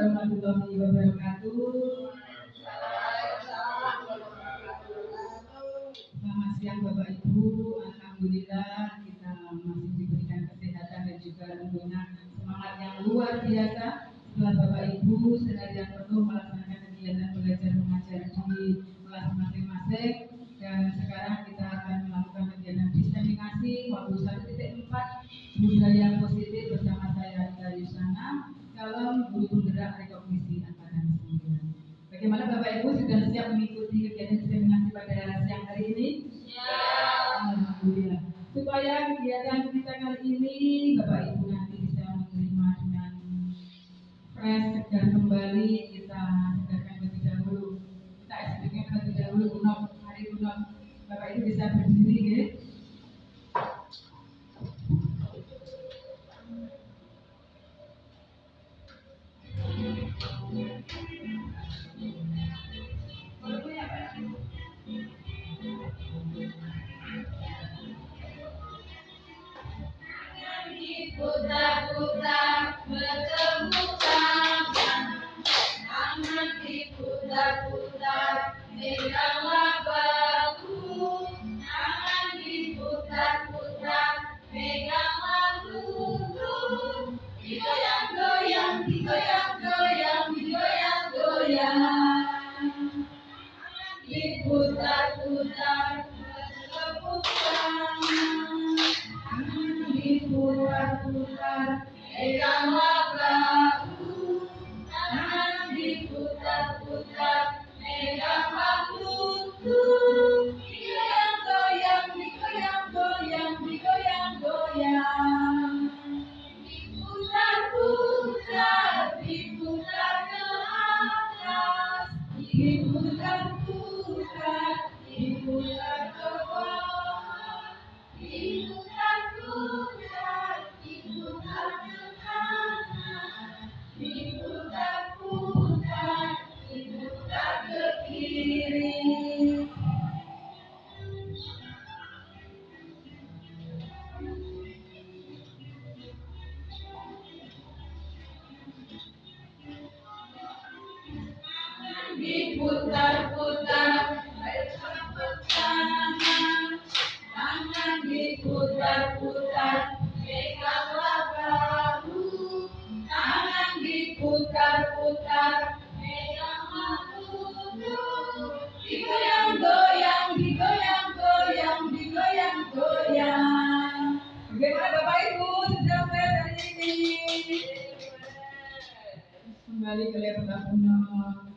warahmatullahi wabarakatuh. Selamat siang Bapak Ibu. Alhamdulillah kita masih diberikan kesehatan dan juga tentunya semangat yang luar biasa setelah Bapak Ibu seharian penuh melaksanakan kegiatan belajar mengajar di kelas masing-masing, dan sekarang kita akan melakukan kegiatan diseminasi waktu 1.4 budaya positif bersama saya Ida Yusana, calon guru penggerak rekognisi angkatan 9. Bagaimana Bapak Ibu sudah siap mengikuti kegiatan diseminasi pada siang hari ini? Ya. Alhamdulillah. Supaya kegiatan kita kali ini Bapak Ibu nanti bisa menerima dengan fresh, segar kembali, kita segarkan terlebih dahulu. Kita ekspresikan terlebih dahulu kunop, hari kunop. Bapak Ibu bisa berdiri ya. Putar-putar bertemu tangan, tangan diputar-putar pegang bahu, tangan diputar-putar pegang bahu, digoyang-goyang, digoyang-goyang, digoyang-goyang, diputar-putar bertepuk tangan, diputar-putar pegang bahu, tangan diputar-putar pegang bahu, digoyang-goyang, digoyang-goyang, digoyang-goyang, diputar-putar, diputar ke atas, diputar-putar, diputar ke bawah, diputar-putar, diputar ke kanan, diputar-putar, diputar ke kiri. Diputar-putar, bertepuk tangan, tangan diputar-putar, pegang bahu, tangan diputar-putar, pegang bahu, digoyang-goyang, digoyang-goyang, digoyang-goyang. Bagaimana Bapak Ibu sudah fresh hari ini? Kembali ke laptop penuh.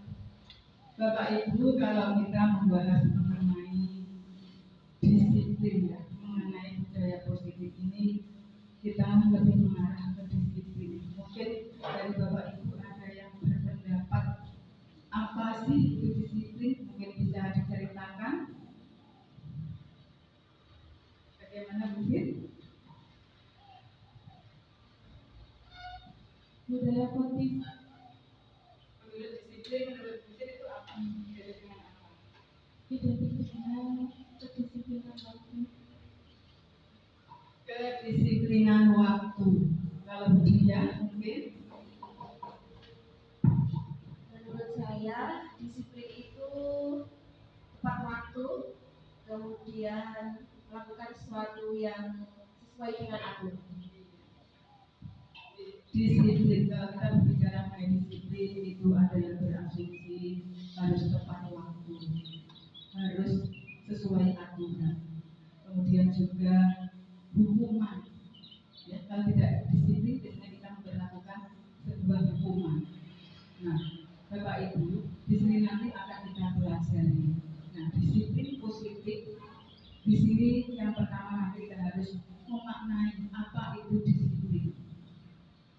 Bapak Ibu, kalau kita membahas mengenai disiplin ya, mengenai budaya positif ini, kita lebih mengarah ke disiplin. Mungkin dari Bapak Ibu ada yang berpendapat apa sih itu disiplin? Mungkin bisa diceritakan. Bagaimana mungkin? Budaya positif. Menurut disiplin, menurut itu apa? Beda dengan apa? Kedisiplinan waktu. Kedisiplinan waktu. Kalau dia mungkin? Menurut saya, disiplin itu tepat waktu, kemudian melakukan sesuatu yang sesuai dengan aturan. Disiplin, kalau kita berbicara mengenai disiplin itu ada yang berasumsi harus tepat waktu, harus sesuai aturan, kemudian juga hukuman. Ya, kalau tidak disiplin biasanya kita memperlakukan sebuah hukuman. Nah, Bapak Ibu, di sini nanti akan kita pelajari. Nah, disiplin positif di sini yang pertama nanti kita harus memaknai apa itu disiplin.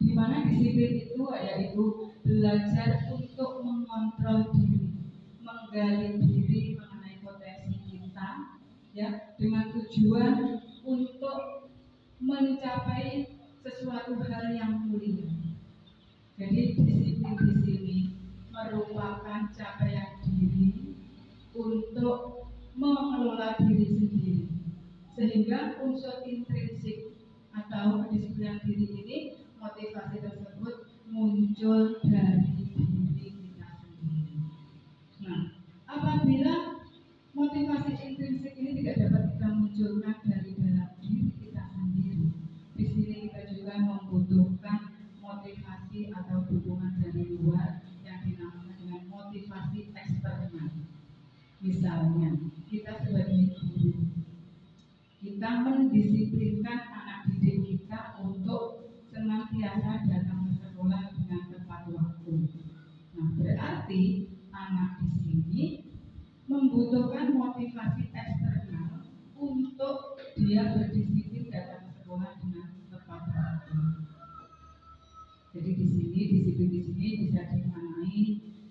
Di mana disiplin itu yaitu belajar untuk mengontrol diri, menggali diri mengenai potensi kita, ya, dengan tujuan untuk mencapai sesuatu hal yang mulia. Jadi disiplin di sini merupakan capaian diri untuk mengelola diri sendiri, sehingga unsur intrinsik atau kedisiplinan diri ini, motivasi tersebut muncul dari motivasi atau dukungan dari luar yang dinamakan dengan motivasi eksternal. Misalnya, kita sebagai guru, kita mendisiplinkan anak didik kita untuk senantiasa datang ke sekolah dengan tepat waktu. Nah, berarti anak di sini membutuhkan motivasi eksternal untuk dia berdisiplin datang ke sekolah dengan tepat waktu. Jadi di sini disiplin di sini bisa dimaknai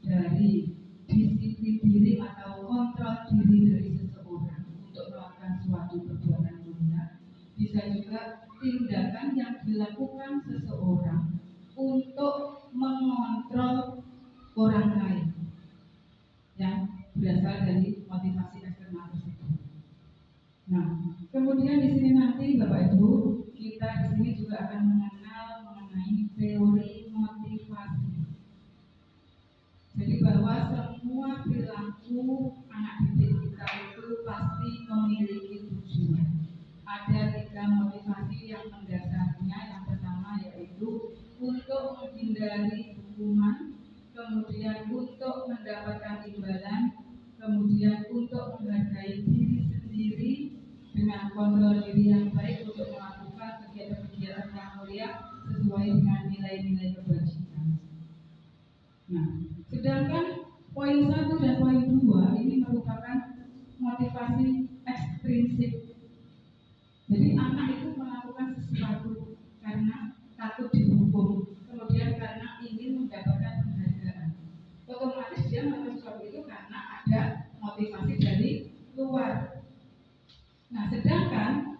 dari disiplin diri atau kontrol diri dari seseorang untuk melakukan suatu perbuatan mulia. Bisa juga tindakan yang dilakukan seseorang untuk mengontrol orang lain yang berasal dari motivasi eksternal tersebut. Nah, kemudian di sini nanti Bapak Ibu, kita di sini juga akan mengenal mengenai teori motivasi. Jadi bahwa semua perilaku anak didik kita itu pasti memiliki tujuan. Ada 3 motivasi yang mendasarnya. Yang pertama yaitu untuk menghindari hukuman, kemudian untuk mendapatkan imbalan, kemudian untuk menghargai diri sendiri dengan kontrol diri yang baik untuk melakukan kegiatan-kegiatan yang mulia sesuai dengan nilai-nilai kebajikan. Nah, sedangkan poin 1 dan poin 2 ini merupakan motivasi ekstrinsik. Jadi anak itu melakukan sesuatu karena takut dihukum, kemudian karena ingin mendapatkan penghargaan. Otomatis dia melakukan sesuatu itu karena ada motivasi dari luar. Nah, sedangkan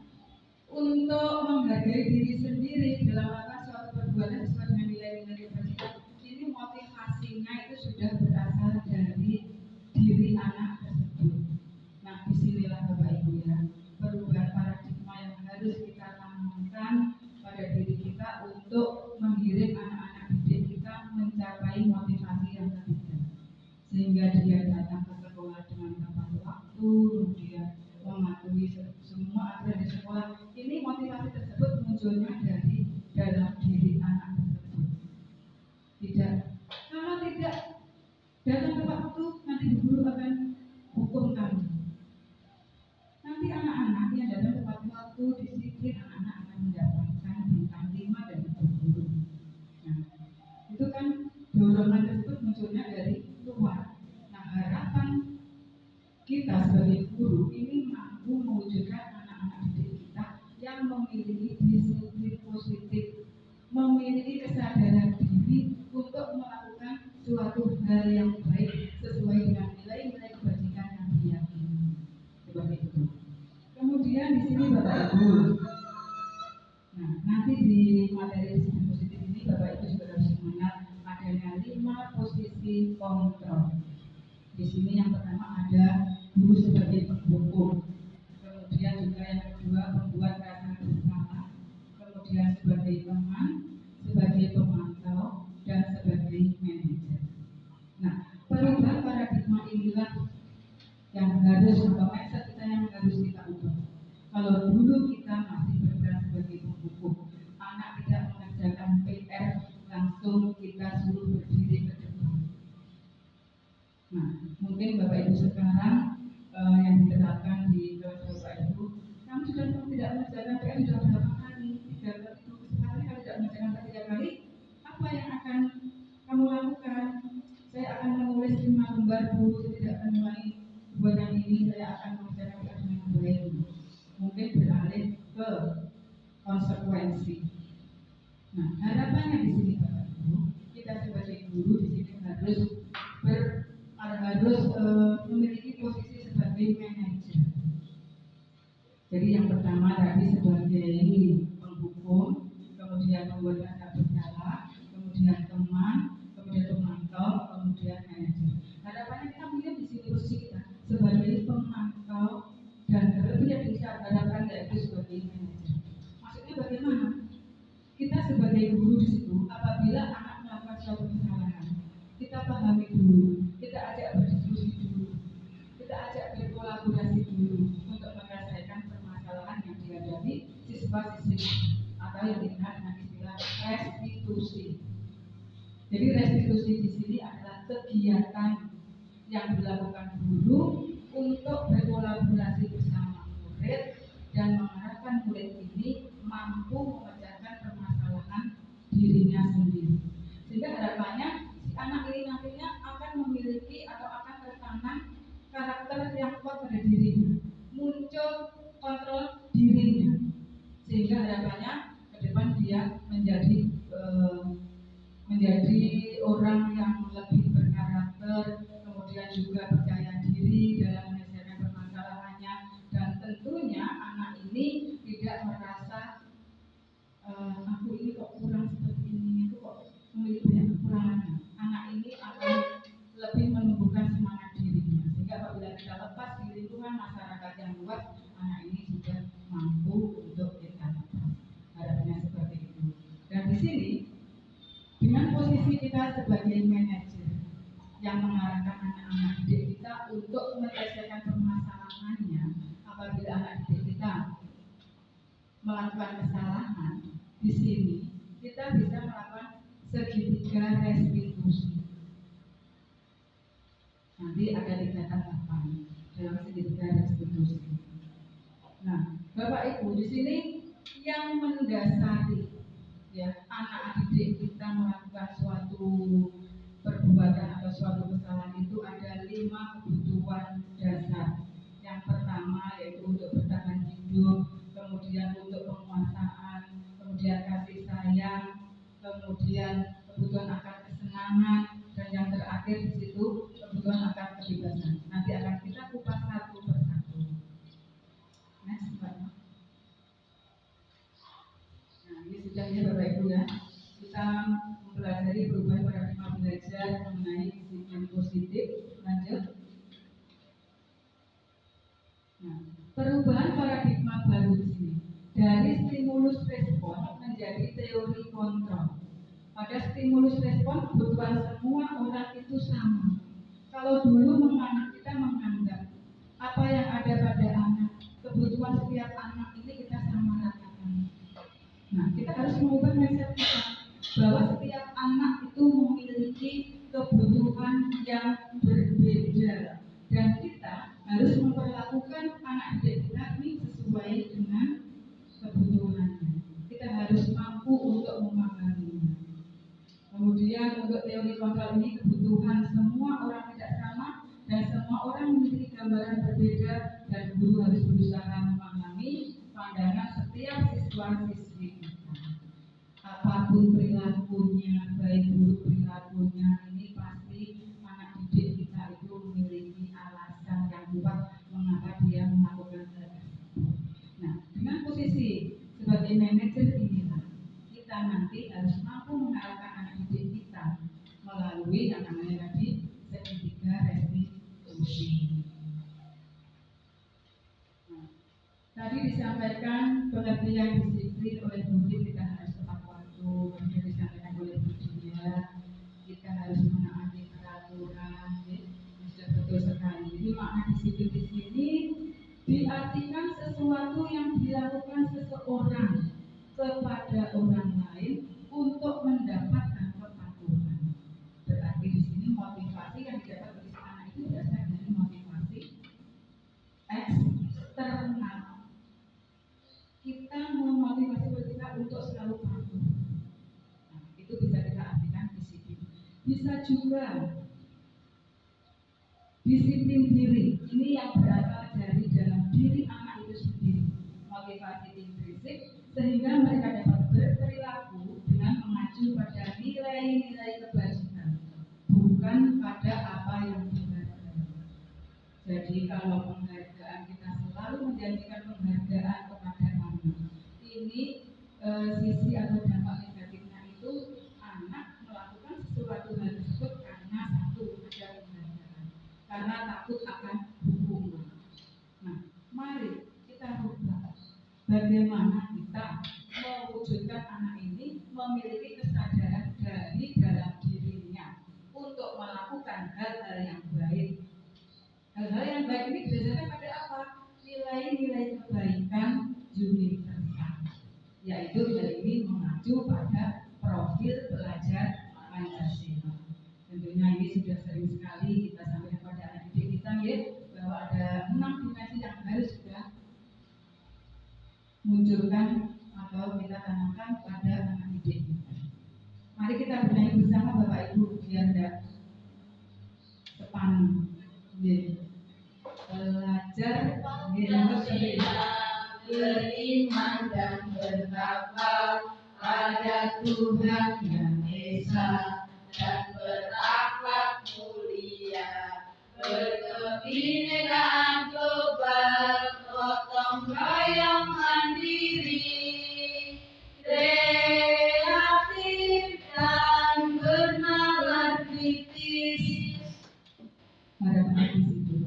untuk menghargai diri sendiri dalam melakukan suatu perbuatan sesuai dengan nilai-nilai kebajikan, ini motivasinya itu sudah berasal dari diri anak tersebut. Nah, disinilah Bapak Ibu ya, perubahan paradigma yang harus kita tanamkan pada diri kita untuk menggiring anak-anak didik kita mencapai motivasi yang ketiga, sehingga dia datang ke sekolah dengan tepat waktu, kemudian mematuhi semua aturan di sekolah. Ini motivasi tersebut munculnya dari dalam diri anak tersebut. Tidak, kalau tidak datang tepat waktu, nanti guru akan hukum kamu. Nanti anak-anak yang datang tepat waktu disiplin, anak-anak akan mendapatkan bintang 5 dan guru. Nah, itu kan dorongan tersebut munculnya dari luar. Nah, harapan kita sebagai guru ini mampu mewujudkan anak-anak didik kita yang memiliki disiplin positif, memiliki kesadaran diri untuk melakukan suatu hal yang baik sesuai dengan nilai-nilai kebajikan yang diyakini. Seperti itu. Kemudian di sini Bapak Ibu, nah nanti di materi disiplin positif ini Bapak Ibu juga harus mengenal adanya 5 posisi kontrol. Di sini yang pertama ada guru sebagai penghukum, kemudian juga yang kedua membuat rasa bersalah, kemudian sebagai teman, sebagai pemantau, dan sebagai manajer. Nah, perubahan paradigma inilah yang harus atau mindset kita yang harus kita ubah. Kalau dulu kita masih berperan sebagai penghukum, anak tidak mengerjakan PR, langsung kita suruh berdiri ke depan. Nah, mungkin Bapak Ibu sekarang yang diterapkan di kelas Bapak Ibu, kamu sudah tidak mengerjakan PR sudah berapa kali? 3 kali, sekali kalau tidak mengerjakan 3 kali, apa yang akan kamu lakukan? Saya akan menulis 5 lembar buku, saya tidak akan mulai buat yang ini, saya akan mengerjakan PR dengan baik. Mungkin beralih ke konsekuensi. Nah, harapannya di sini Bapak Ibu, kita sebagai guru di sini harus memiliki posisi sebagai manajer. Jadi yang pertama tadi sebagai penghukum, kemudian membuat rasa bersalah, kemudian teman, kemudian pemantau, kemudian manajer. Harapannya kita melihat di sini posisi kita sebagai pemantau dan terlebih yang bisa harapkan yaitu sebagai manajer. Maksudnya bagaimana? Kita sebagai guru di situ, apabila anak melakukan suatu kesalahan, kita pahami dulu, kita ajak berdiskusi dulu, kita ajak berkolaborasi dulu untuk menyelesaikan permasalahan yang dihadapi siswa-siswi atau yang dikenal dengan istilah restitusi. Jadi restitusi di sini adalah kegiatan yang dilakukan guru untuk berkolaborasi bersama murid dan mengarahkan murid ini mampu memecahkan permasalahan dirinya sendiri. Sehingga harapannya si anak ini nantinya akan memiliki atau akan tertanam karakter yang kuat pada dirinya, muncul kontrol dirinya, sehingga harapannya ke depan dia menjadi orang yang lebih berkarakter, kemudian juga percaya diri dalam menyelesaikan permasalahannya, dan tentunya anak ini tidak merasa aku ini kok kurang seperti ini, aku kok memiliki banyak kekurangan. Anak ini akan lebih menumbuhkan semangat dirinya, sehingga apabila kita lepas di lingkungan masyarakat yang luas, anak ini sudah mampu untuk kita lepas. Harapannya seperti itu. Dan di sini dengan posisi kita sebagai manajer yang mengarahkan anak-anak didik kita untuk menyelesaikan permasalahannya, apabila anak didik kita melakukan kesalahan, di sini kita bisa melakukan segitiga restitusi. Nanti ada di tahapan dalam segitiga restitusi. Nah, Bapak Ibu, di sini yang mendasari ya anak didik kita melakukan suatu perbuatan atau suatu kesalahan itu ada 5 kebutuhan dasar. Yang pertama yaitu untuk bertahan hidup, kemudian untuk penguasaan, kemudian kasih sayang, kemudian kebutuhan akan kesenangan, dan yang terakhir di situ kebutuhan akan kebebasan. Nanti akan kita kupas satu persatu. Next, Pak. Nah, ini sudah ya Bapak Ibu ya. Kita mempelajari perubahan paradigma belajar mengenai disiplin positif. Lanjut. Nah, perubahan paradigma baru di sini dari stimulus respon menjadi teori kontrol. Pada stimulus respon kebutuhan semua orang itu sama. Kalau dulu kita menganggap apa yang ada pada anak, kebutuhan setiap anak ini kita sama ratakan. Nah, kita harus mengubah mindset kita bahwa setiap anak itu memiliki kebutuhan yang berbeda, dan kita harus memperlakukan anak didik kita ini sesuai dengan kebutuhannya. Kita harus mampu untuk memahaminya. Kemudian untuk teori kontrol ini kebutuhan semua orang tidak sama dan semua orang memiliki gambaran berbeda, dan guru harus berusaha memahami pandangan setiap siswa-siswi kita. Apapun perilakunya, baik buruk perilakunya, ini pasti anak didik kita itu memiliki alasan yang kuat mengapa dia melakukan hal tersebut. Nah, dengan posisi sebagai manajer inilah kita nanti harus mampu mengarahkan anak didik kita melalui yang namanya tadi segitiga restitusi. Nah, tadi disampaikan pengertian disiplin oleh murid, kita harus tepat waktu. Kemudian disampaikan oleh Bu Dia, kita harus menaati peraturan. Sudah betul sekali. Jadi makna disiplin di sini diartikan sesuatu yang dilakukan seseorang kepada orang lain untuk mendapatkan kepatuhan. Berarti di sini motivasi yang didapat oleh anak itu berasal dari motivasi eksternal. Kita memotivasi kita untuk selalu patuh. Nah, itu bisa kita artikan disiplin. Bisa juga disiplin diri. Ini yang berasal dari dalam diri anak itu sendiri. Motivasi intrinsik sehingga mereka dapat berperilaku dengan mengacu pada nilai-nilai kebajikan, bukan pada apa yang dihargai. Jadi kalau penghargaan kita selalu menjanjikan penghargaan kepada anak, ini sisi atau dampak negatifnya itu anak melakukan sesuatu hal tersebut karena satu ada penghargaan, karena takut akan hukuman. Nah, mari kita rubah bagaimana kita mewujudkan anak ini memiliki kesadaran dari dalam dirinya untuk melakukan hal-hal yang baik. Hal-hal yang baik ini berdasarkan pada apa? Nilai-nilai kebaikan universal, yaitu hal ini mengacu pada profil pelajar Pancasila. kita benahi bersama Bapak Ibu biar tidak sepan. Belajar beriman dan bertakwa pada Tuhan yang Esa dan berakhlak mulia, berkebinekaan global, gotong royong mandiri, kreatif dan bernalar kritis. Harapan di situ.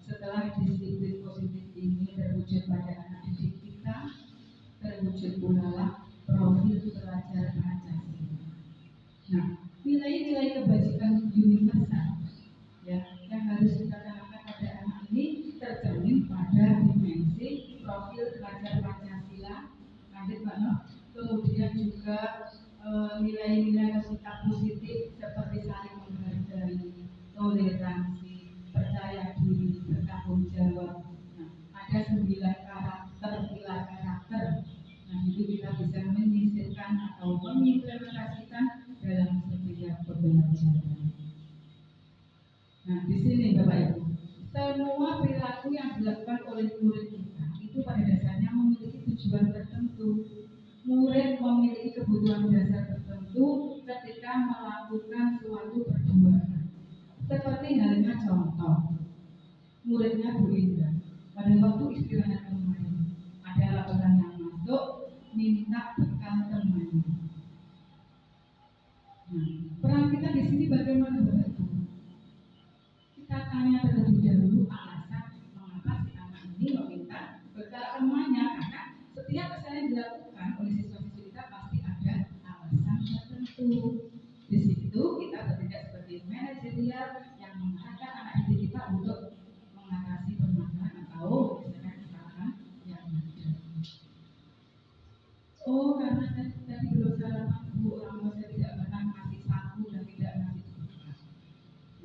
Setelah disiplin positif ini terwujud pada anak didik kita, terwujud pula lah profil pelajar Pancasila. Nah, nilai-nilai kebajikan universal ya yang harus kita tanamkan pada anak ini tercermin pada dimensi profil pelajar Pancasila, lanjut Pak No. Kemudian juga nilai-nilai sikap positif seperti saling menghargai, toleransi, percaya diri, bertanggung jawab. Nah, ada 9 pilar karakter. Nah, itu kita bisa menyisipkan atau mengimplementasikan dalam setiap pembelajaran. Nah, di sini Bapak Ibu, semua perilaku yang dilakukan oleh murid kita itu pada dasarnya memiliki tujuan tertentu. Murid memiliki kebutuhan dasar tertentu ketika melakukan suatu perbuatan. Seperti halnya contoh, muridnya Bu Indra pada waktu istirahat kemarin ada laporan yang masuk minta bekal temannya. Nah, peran kita di sini bagaimana Bapak Ibu? Kita tanya terlebih dahulu alasan mengapa si anak ini meminta bekal temannya, karena setiap kesalahan dilakukan oleh siswa-siswi kita pasti ada alasan tertentu. Di situ kita bertindak sebagai manajerial yang mengarahkan anak didik kita untuk mengatasi permasalahan atau misalkan kesalahan yang ada. Oh, karena saya tadi belum sarapan Bu, orang tua saya tidak pernah ngasih sapu dan tidak ngasih bekal.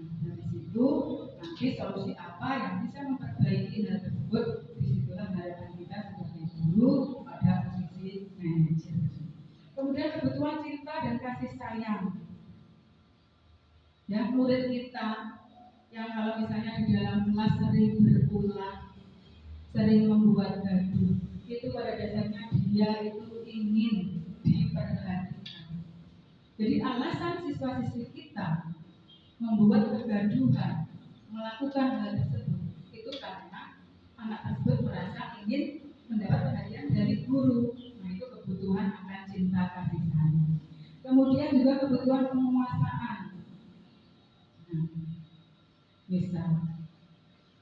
Nah, dari situ nanti solusi apa yang bisa memperbaiki hal tersebut, disitulah harapan kita sebagai guru pada posisi manajer. Kemudian kebutuhan cinta dan kasih sayang. Ya, murid kita yang kalau misalnya di dalam kelas sering berulah, sering membuat gaduh, itu pada dasarnya dia itu ingin diperhatikan. Jadi alasan siswa-siswi kita membuat kegaduhan, melakukan hal tersebut, itu karena anak tersebut merasa ingin mendapat perhatian dari guru. Nah, itu kebutuhan akan cinta kasih sayang. Kemudian juga kebutuhan penguasaan. Nah, misal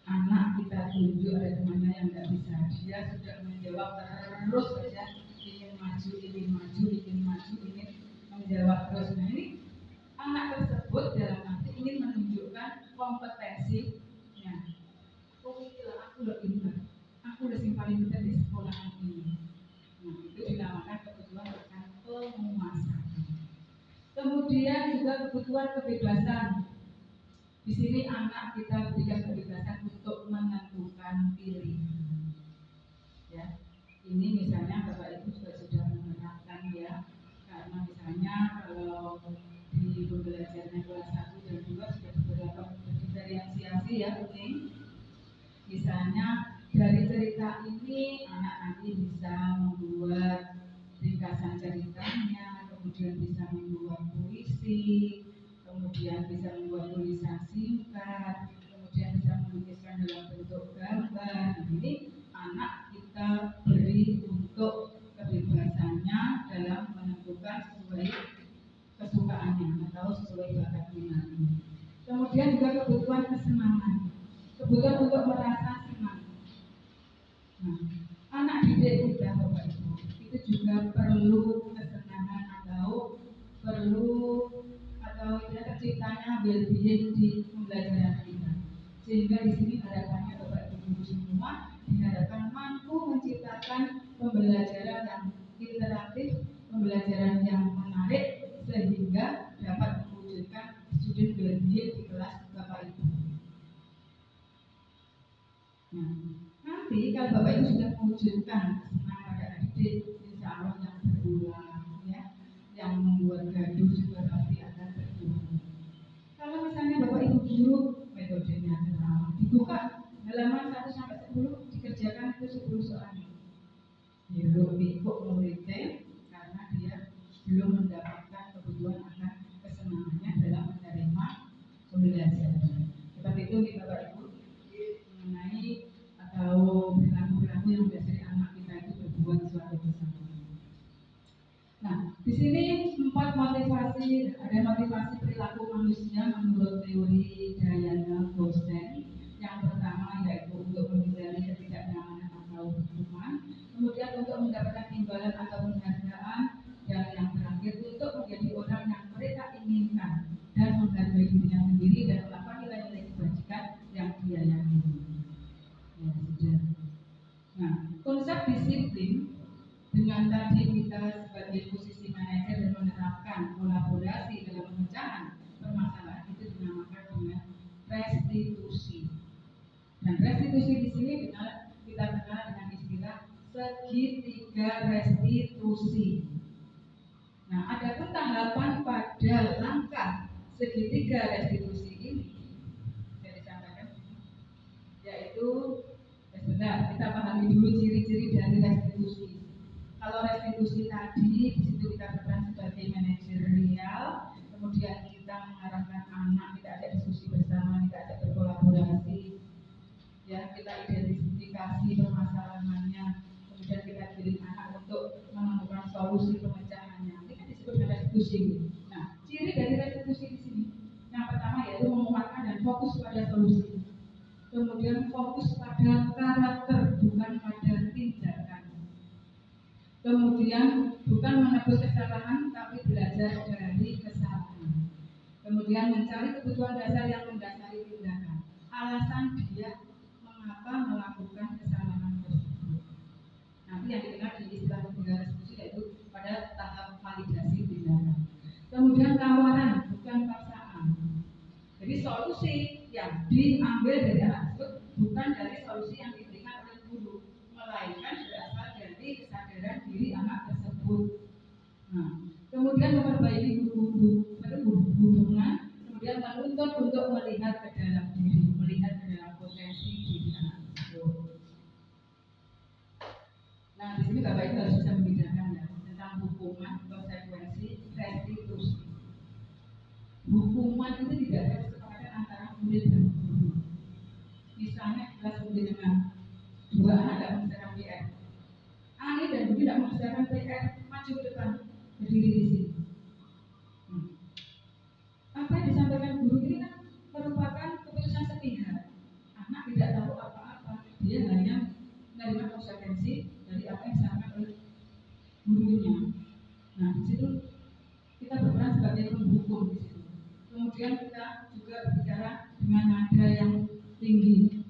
anak kita tunjuk ada temannya yang tidak bisa, dia sudah menjawab terus saja ingin maju, ingin menjawab terus. Nah, ini anak tersebut dalam arti ingin menunjukkan kompetensinya. Oh, inilah aku udah pintar, aku udah paling pintar di sekolah ini. Nah, itu dinamakan kebutuhan akan penguasaan. Kemudian juga kebutuhan kebebasan. Di sini anak kita berikan kebebasan untuk menentukan pilihan. Ya, ini misalnya Bapak Ibu juga sudah menerapkan ya, karena misalnya kalau di pembelajaran kelas 1 dan 2 sudah beberapa diferensiasi ya kuning. Misalnya dari cerita ini anak nanti bisa membuat ringkasan ceritanya, kemudian bisa membuat puisi, kemudian bisa membuat tulisan singkat, kemudian bisa melukiskan dalam bentuk gambar. Ini anak kita beri untuk kebebasannya dalam menentukan sesuai kesukaannya atau sesuai bakat minatnya. Kemudian juga kebutuhan kesenangan, kebutuhan untuk merasa senang. Nah, anak didik kita Bapak Ibu itu juga perlu kesenangan atau terciptanya well-being di pembelajaran kita. Sehingga di sini harapannya Bapak Ibu guru semua diharapkan mampu menciptakan pembelajaran yang interaktif, pembelajaran yang menarik sehingga dapat mewujudkan student well-being di kelas Bapak Ibu. Nah, nanti kalau Bapak Ibu sudah mewujudkan kesenangan pada anak didik, insya Allah yang berulang, ya, yang membuat gaduh juga pasti akan terjadi. Kalau misalnya Bapak Ibu guru metodenya ceramah dibuka halaman 1 sampai 10 dikerjakan itu 10 soal. Hiruk pikuk muridnya karena dia belum mendapatkan kebutuhan akan kesenangannya dalam menerima pembelajaran. Seperti itu nih Bapak Ibu mengenai atau perilaku-perilaku yang biasanya anak kita itu berbuat suatu kesalahan. Nah, di sini 4 motivasi, ada motivasi perilaku manusia menurut teori Diana Gosen. Yang pertama yaitu untuk menghindari ketidaknyamanan atau hukuman, kemudian untuk mendapatkan imbalan atau penghargaan, dan yang terakhir untuk menjadi orang yang mereka inginkan dan menghargai dirinya sendiri dan melakukan nilai-nilai kebajikan yang dia yakini. Ya, sudah. Nah, konsep disiplin dengan tadi kita sebagai posisi manajer dan menerapkan kolaborasi dalam pemecahan permasalahan itu dinamakan dengan restitusi. Dan restitusi di sini kita kenal dengan istilah segitiga restitusi. Nah, ada pun tahapan pada langkah segitiga restitusi ini saya disampaikan, yaitu sebentar kita pahami dulu ciri-ciri dari restitusi. Kalau restitusi tadi di situ kita berperan sebagai manajerial, kemudian kita mengarahkan anak, kita ada diskusi bersama, kita ada berkolaborasi, ya kita identifikasi permasalahannya, kemudian kita kirim anak untuk menemukan solusi pemecahannya. Ini kan disebut dengan restitusi. Nah, ciri dari restitusi di sini, yang pertama yaitu menguatkan dan fokus pada solusi. Kemudian fokus pada karakter, bukan pada tindakan. Kemudian bukan menebus kesalahan, tapi belajar dari kesalahan. Kemudian mencari kebutuhan dasar yang mendasari tindakan. Alasan dia mengapa melakukan kesalahan tersebut. Nanti yang dikenal di istilah restitusi yaitu pada tahap validasi tindakan. Kemudian tawaran, bukan paksaan. Jadi solusi yang diambil dari anak tersebut bukan dari solusi yang diberikan oleh guru, melainkan berasal dari kesadaran diri anak tersebut. Nah, kemudian memperbaiki hubungan, kemudian menuntut untuk melihat ke dalam diri, melihat ke dalam potensi diri anak tersebut. Nah, di sini Bapak Ibu harus bisa membedakan ya tentang hukuman, konsekuensi, restitusi. Hukuman itu tidak ada kesepakatan antara murid dan guru. Misalnya kelas murid dengan 2 anak tidak mengerjakan PR. Ani dan Budi tidak mengerjakan PR, maju ke depan, berdiri di sini. Apa yang disampaikan guru ini kan merupakan keputusan sepihak. Anak tidak tahu apa-apa, dia hanya menerima konsekuensi dari apa yang disampaikan oleh gurunya. Nah, di situ kita berperan sebagai penghukum di situ. Kemudian kita juga berbicara dengan nada yang tinggi.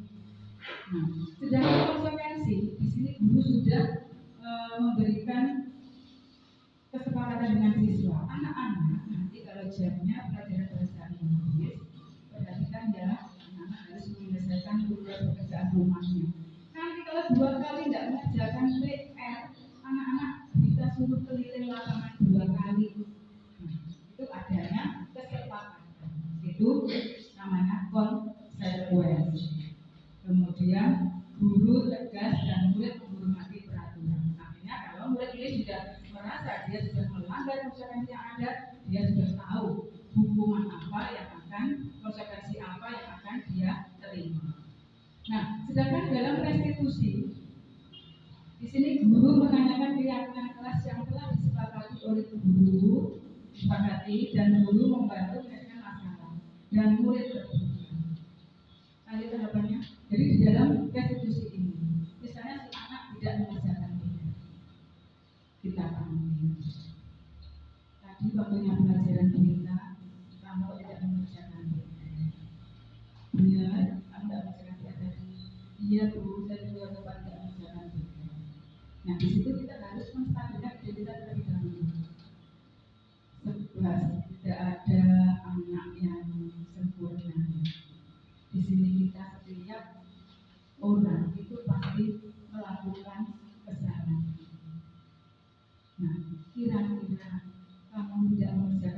Nah, sedangkan konsekuensi di sini guru sudah memberikan kesepakatan dengan siswa. Anak-anak nanti kalau jamnya pelajaran bahasa Inggris, perhatikan ya, anak-anak harus menyelesaikan tugas pekerjaan rumahnya. Nanti kalau 2 kali tidak mengerjakan PR, anak-anak bisa suruh keliling lapangan 2 kali. Nah, itu adanya kesepakatan. Itu namanya konsekuensi. Kemudian guru tegas dan murid menghormati peraturan. Artinya kalau murid ini sudah merasa dia sudah melanggar konsekuensi yang ada, dia sudah tahu hukuman apa yang akan, konsekuensi apa yang akan dia terima. Nah, sedangkan dalam restitusi, di sini guru menanyakan keyakinan kelas yang telah disepakati oleh guru, dan guru membantu menyelesaikan masalah dan murid terbuka. Kali tahapannya. Jadi di dalam restitusi ini, misalnya si anak tidak mengerjakan PR, kita panggil. Tadi waktunya pelajaran kita, kamu tidak mengerjakan PR. Benar, kamu tidak mengerjakan PR tadi. Iya bu, saya juga tempat tidak mengerjakan PR. Nah di situ kita harus menstabilkan identitas terlebih dahulu. 11, tidak ada anak yang sempurna. Di sini kita setiap orang itu pasti melakukan kesalahan. Nah, kira-kira kamu tidak mengerjakan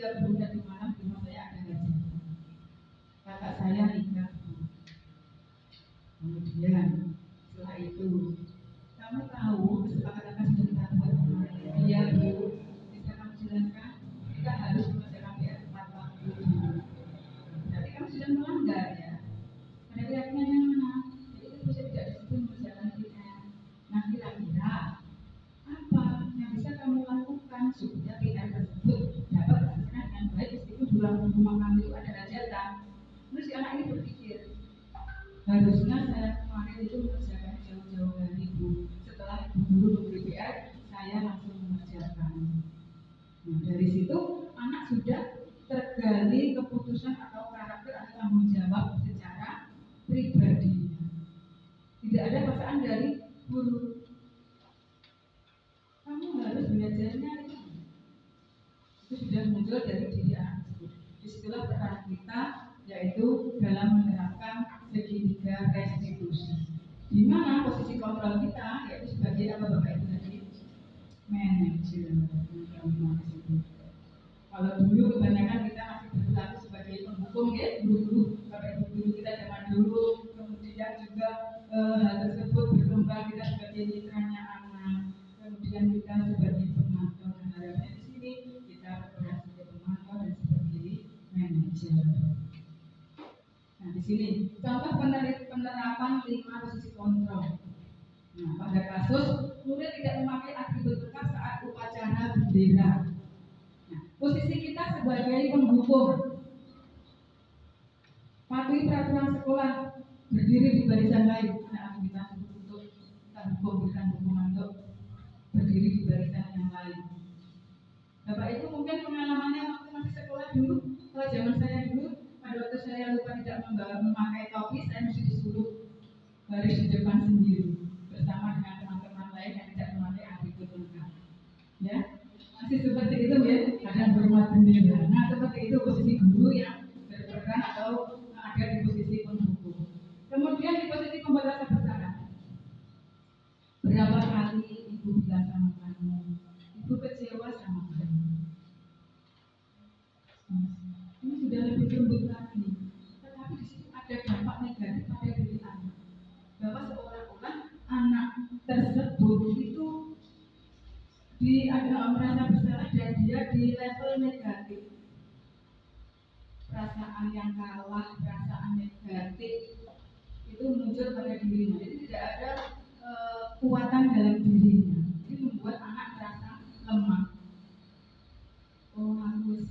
tiap bulan di malam di rumah saya ada hajatan. Kakak saya nikah. Kemudian setelah itu, kamu tahu kesepakatan sudah kita buat kemarin. Iya Bu, bisa kamu jelaskan? Kita harus mengerjakan PR tepat waktu. Berarti kamu sudah melanggar ya. Pada keyakinan yang mana? Jadi itu bisa tidak disiplin mengerjakan PR. Nah kira-kira apa yang bisa kamu lakukan supaya PR tersebut dapat terselesaikan dengan baik meskipun di rumah kamu itu ada hajatan. Terus si anak ini berpikir, harusnya saya kemarin itu mengerjakan jauh-jauh hari Bu. Setelah ibu guru memberi PR, saya langsung mengerjakan. Nah dari situ anak sudah tergali keputusan atau karakter atau tanggung jawab secara pribadi. Tidak ada paksaan dari guru. Kamu harus belajarnya itu sudah muncul dari diri anak tersebut. Disitulah peran kita yaitu dalam menerapkan segitiga restitusi. Di mana posisi kontrol kita yaitu sebagai apa Bapak Ibu tadi? Manajer. Kalau dulu kebanyakan kita masih berlaku sebagai penghukum ya, guru-guru, Bapak Ibu guru kita zaman dulu, kemudian juga hal tersebut berkembang kita sebagai mitranya anak, kemudian kita sebagai pemantau. Nah harapannya di sini kita berperan sebagai pemantau dan sebagai manajer. Nah di sini contoh penerapan 5 posisi kontrol. Nah pada kasus murid tidak memakai atribut bekas saat upacara bendera. Nah posisi kita sebagai penghukum, patuhi peraturan sekolah, berdiri di barisan lain. Nah kita untuk kita berikan hukuman untuk berdiri di barisan yang lain. Bapak Ibu mungkin pengalamannya waktu masih sekolah dulu, kalau zaman saya dulu, pada waktu saya lupa tidak memakai topi, saya mesti disuruh baris di depan sendiri bersama dengan teman-teman lain yang tidak memakai atribut lengkap. Ya, masih seperti itu ya, ada hormat bendera. Nah seperti itu posisi guru yang berperan atau ada di posisi penghukum. Kemudian di posisi pembuat rasa bersalah. Berapa kali ibu bilang sama kamu, ibu kecewa sama kamu. Ini sudah lebih lembut lagi, tetapi di situ ada dampak negatif pada diri anak. Bahwa seolah-olah anak tersebut itu merasa bersalah dan dia di level negatif. Perasaan yang kalah, perasaan negatif itu muncul pada dirinya. Jadi tidak ada kekuatan dalam dirinya. Ini membuat anak merasa lemah. Oh, aku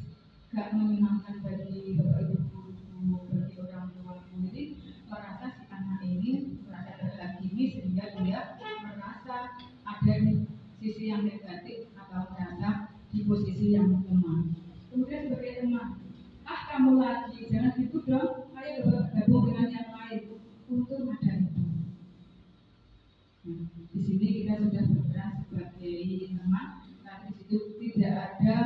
gak menyenangkan bagi Bapak Ibu guru, bagi orang tua. Jadi merasa si anak ini merasa terhakimi sehingga dia merasa ada di sisi yang negatif atau merasa di posisi yang lemah. Kemudian sebagai teman, kamu lagi jangan gitu dong, ayo gabung dengan yang lain. Untung ada itu. Di sini kita sudah berperan sebagai teman, tapi di situ tidak ada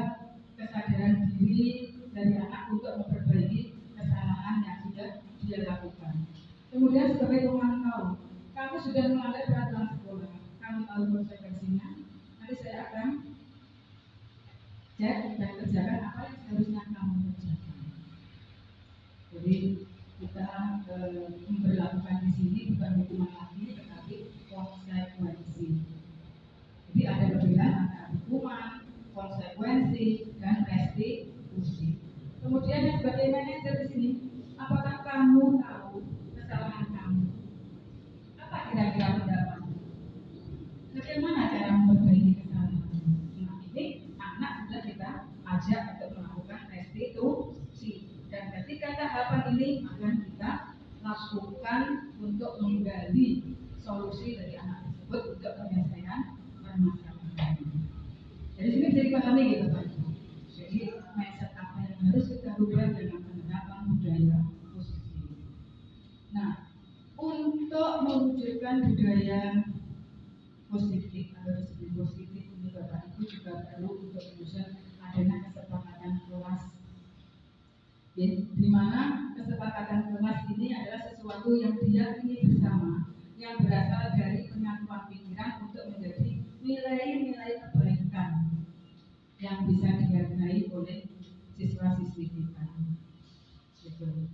kesadaran diri dari anak untuk memperbaiki kesalahan yang sudah dia lakukan. Kemudian sebagai pemantau, kamu sudah melanggar peraturan sekolah, kamu tahu konsekuensinya. Nanti saya akan cek dan kerjakan apa yang seharusnya kamu kerjakan. Jadi kita memperlakukan di sini bukan hukuman lagi, tetapi konsekuensi. Jadi ada perbedaan antara hukuman, konsekuensi, dan restitusi. Kemudian sebagai manajer di sini, apakah kamu tahu kesalahan kamu? Apa kira-kira pendapat? Bagaimana cara memperbaiki kesalahan? Nah ini anak sudah kita ajak untuk melakukan restitusi. Dan ketika tahapan ini akan kita lakukan untuk menggali solusi dari anak tersebut untuk penyelesaian permasalahan. Jadi sini bisa dipahami gitu Pak. Jadi mindset apa yang harus kita ubah dengan penerapan budaya posisi. Nah, untuk mewujudkan budaya positif atau disiplin positif ini Bapak Ibu juga perlu untuk menyusun adanya kesepakatan kelas. Di mana kesepakatan kelas ini adalah sesuatu yang diyakini bersama, yang berasal dari penyatuan pikiran untuk menjadi nilai-nilai kebaikan yang bisa dihargai oleh siswa-siswi kita. Gitu.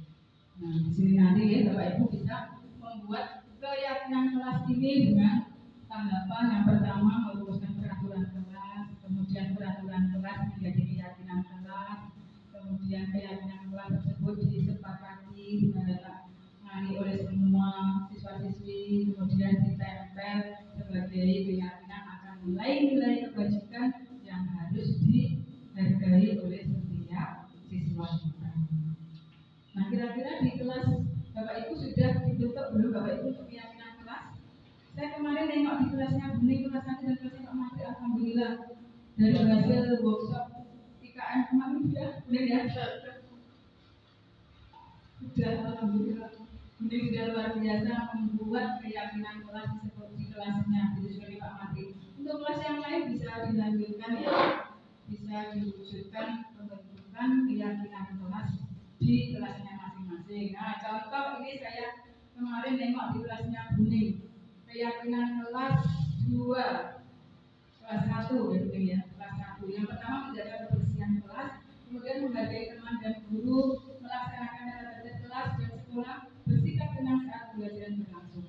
Nah, di sini nanti ya Bapak Ibu bisa membuat keyakinan kelas ini dengan tanggapan yang pertama merumuskan peraturan kelas, kemudian peraturan kelas menjadi keyakinan kelas, kemudian keyakinan kelas tersebut disepakati ditandatangani oleh semua siswa-siswi, kemudian ditempel sebagai keyakinan akan nilai-nilai kebajikan yang harus dihargai oleh setiap siswa kita. Nah, kira-kira di kelas Bapak Ibu sudah dibentuk belum Bapak Ibu untuk keyakinan kelas? Saya kemarin nengok di kelasnya Buni, kelas 1 dan kelasnya Pak Matri, alhamdulillah dari hasil workshop IKN kemarin sudah ya? Sudah, alhamdulillah. Buni sudah luar biasa membuat keyakinan kelas seperti kelasnya, itu dari Pak Matri. Untuk kelas yang lain bisa dilanjutkan ya, bisa diwujudkan pembentukan keyakinan kelas di kelasnya masing-masing. Nah, contoh ini saya kemarin nengok di kelasnya Buni, keyakinan kelas 2, kelas 1 ya, kelas 1. Yang pertama menjaga kebersihan kelas, kemudian menghargai teman dan guru, melaksanakan tata kelas dan sekolah, bersikap tenang saat pembelajaran berlangsung.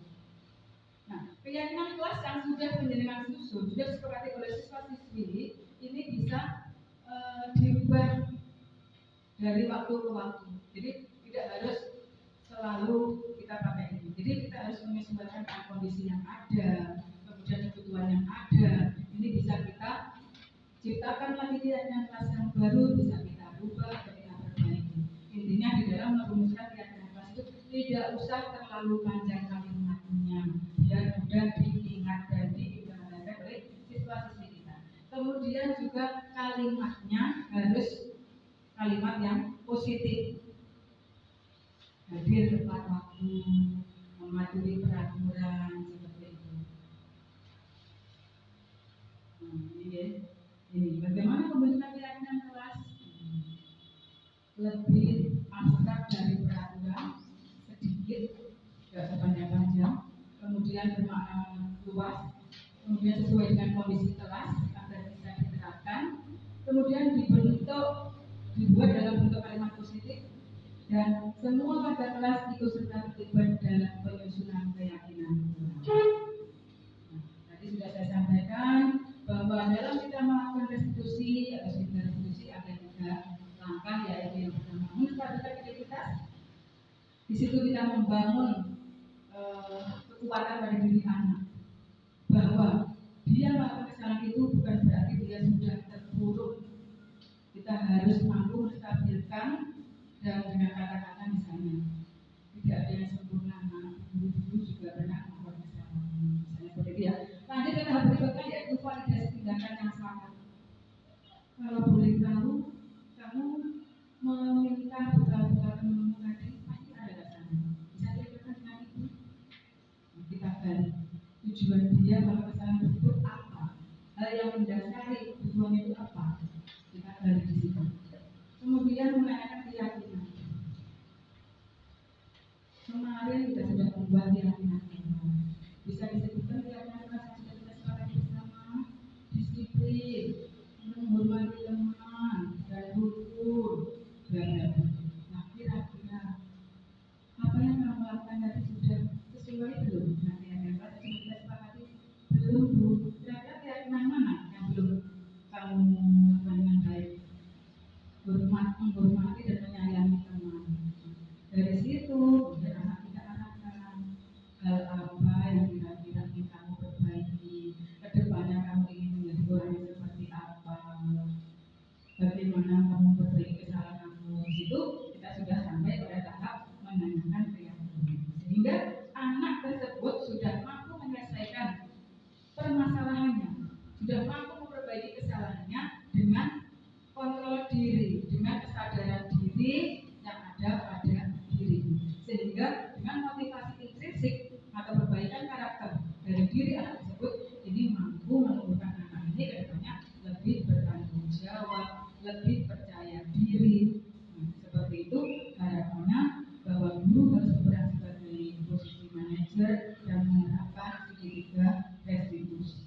Nah, keyakinan kelas yang sudah penjenengan susun, sudah disepakati oleh siswa-siswi, ini bisa diubah dari waktu ke waktu. Jadi tidak harus selalu kita pakai ini. Jadi kita harus menyesuaikan dengan kondisi yang ada, kemudian kebutuhan yang ada. Ini bisa kita ciptakan lagi keyakinan kelas yang baru, bisa kita rubah dan kita perbaiki. Intinya di dalam merumuskan keyakinan kelas itu tidak usah terlalu panjang kalimatnya, biar mudah diingat dan diimplementasikan oleh siswa-siswi kita. Kemudian juga kalimatnya harus kalimat yang positif, hadir tepat waktu, mematuhi peraturan, seperti itu. Nah, ini bagaimana pembentukan keyakinan kelas? Lebih abstrak dari peraturan, sedikit, tidak sepanjang-panjang, kemudian bermakna luas, kemudian sesuai dengan kondisi kelas agar bisa diterapkan, kemudian dibuat dalam bentuk kalimat positif, dan semua warga kelas ikut serta terlibat dalam penyusunan keyakinan kelas. Nah, tadi sudah saya sampaikan bahwa dalam kita melakukan restitusi atau restitusi ada 3 langkah, yaitu yang pertama menstabilkan identitas. Di situ kita membangun kekuatan pada diri anak bahwa dia melakukan kesalahan itu bukan berarti dia sudah terpuruk. Kita harus mampu menstabilkan, dan dengan kata-kata misalnya tidak ada yang sempurna, guru-guru juga pernah melakukan kesalahan, misalnya seperti itu ya. Lanjut ke tahap berikutnya yaitu validasi tindakan yang salah. Kalau boleh tahu, kamu meminta bekal-bekal temanmu tadi pasti ada dasarnya. Bisa ceritakan dengan itu? Kita gali tujuan dia melakukan kesalahan tersebut apa, hal yang mendasari tujuan itu apa, kita gali di situ. Kemudian menanyakan keyakinan. Kemarin kita sudah membuat keyakinan. Bisa disebutkan keyakinan yang sudah kita sepakati bersama: disiplin, menghormati teman dan hukum, nah, kira-kira apa yang kamu lakukan tadi sudah sesuai belum? Nah, keyakinan yang sudah kita sepakati belum, Bu? Kira-kira keyakinan mana yang belum kamu lakukan dengan baik? Menghormati dan menyayangi teman. Dari situ anak kita arahkan hal apa yang kira-kira ingin kamu perbaiki, kedepannya kamu ingin menjadi orang yang seperti apa, bagaimana kamu perbaiki kesalahan kamu. Di situ kita sudah sampai pada tahap menanyakan keyakinan, sehingga anak tersebut sudah mampu menyelesaikan permasalahannya, sudah mampu memperbaiki kesalahannya dengan kontrol diri, dengan kesadaran diri yang ada pada diri, sehingga dengan motivasi intrinsik atau perbaikan karakter dari diri anak tersebut ini mampu menumbuhkan anak ini ke depannya lebih bertanggung jawab, lebih percaya diri. Nah, seperti itu harapannya bahwa guru harus berperan sebagai posisi manajer dan menerapkan segitiga restitusi.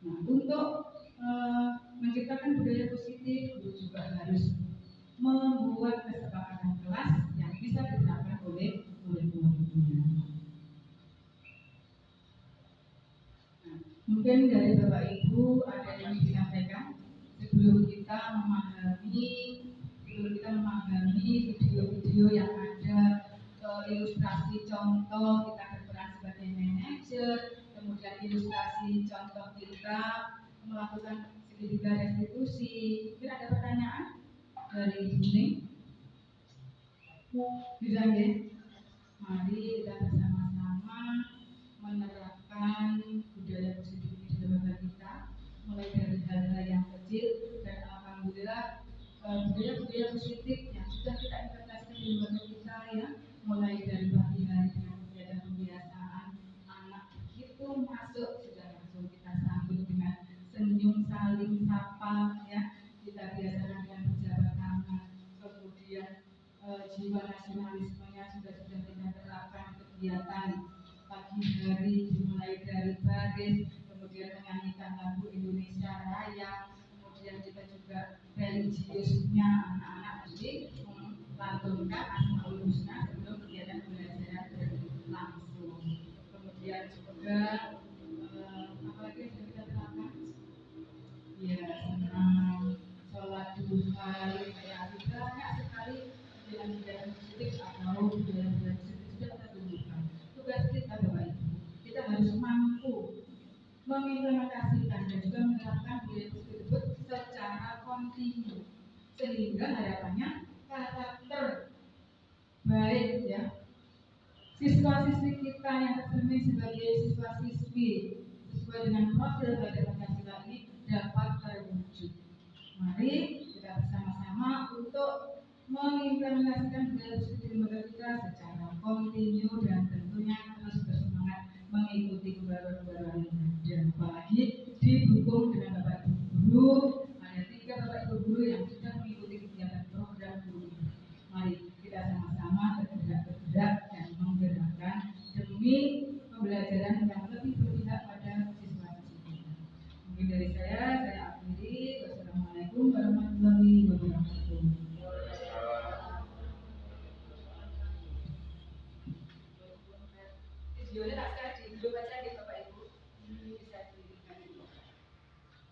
Nah, untuk menciptakan budaya positif, guru juga harus membuat kesepakatan kelas yang bisa diterapkan oleh murid-muridnya. Nah, mungkin dari Bapak Ibu ada yang disampaikan sebelum kita memahami video-video yang ada, ilustrasi contoh kita berperan sebagai manajer, kemudian ilustrasi contoh kita melakukan segitiga restitusi. Mungkin ada pertanyaan dari sini? Bisa ya? Mari kita bersama-sama menerapkan budaya positif ini di lembaga kita, mulai dari hal-hal yang kecil, dan alhamdulillah budaya positif yang sudah kita implementasikan di lembaga kita ya, mulai dari pagi hari dengan kegiatan pembiasaan anak begitu masuk sudah langsung kita sambut dengan senyum saling sapa ya, kita biasakan dengan berjabat tangan, kemudian jiwa nasionalismenya sudah kita terapkan kegiatan pagi hari dimulai dari baris, kemudian menyanyikan lagu Indonesia Raya, kemudian kita juga religiusnya anak-anak jadi melantunkan Asmaul Husna sebelum kegiatan pembelajaran berlangsung. Kemudian juga apa lagi yang sudah kita terapkan? Ya, senang, sholat duha, ya banyak sekali kegiatan positif atau budaya-budaya positif sudah kita tunjukkan. Tugas kita Bapak Ibu, kita harus mampu mengimplementasikan dan juga menerapkan budaya tersebut secara kontinu sehingga harapannya karakter baik ya siswa-siswi kita yang tercermin sebagai siswa-siswi sesuai dengan profil budaya Pancasila ini dapat terwujud. Mari kita bersama-sama untuk mengimplementasikan budaya positif di lembaga kita secara kontinu dan tentunya terus bersemangat mengikuti kebaruan-kebaruan yang ada, apalagi didukung dengan Bapak Ibu Guru. Ada 3 Bapak Ibu Guru yang sudah mengikuti kegiatan program guru. Mari kita sama-sama bergerak dan menggerakkan demi pembelajaran yang lebih berpihak pada siswa-siswi kita. Mungkin dari saya akhiri. Wassalamualaikum warahmatullahi wabarakatuh. Videonya tak di belum baca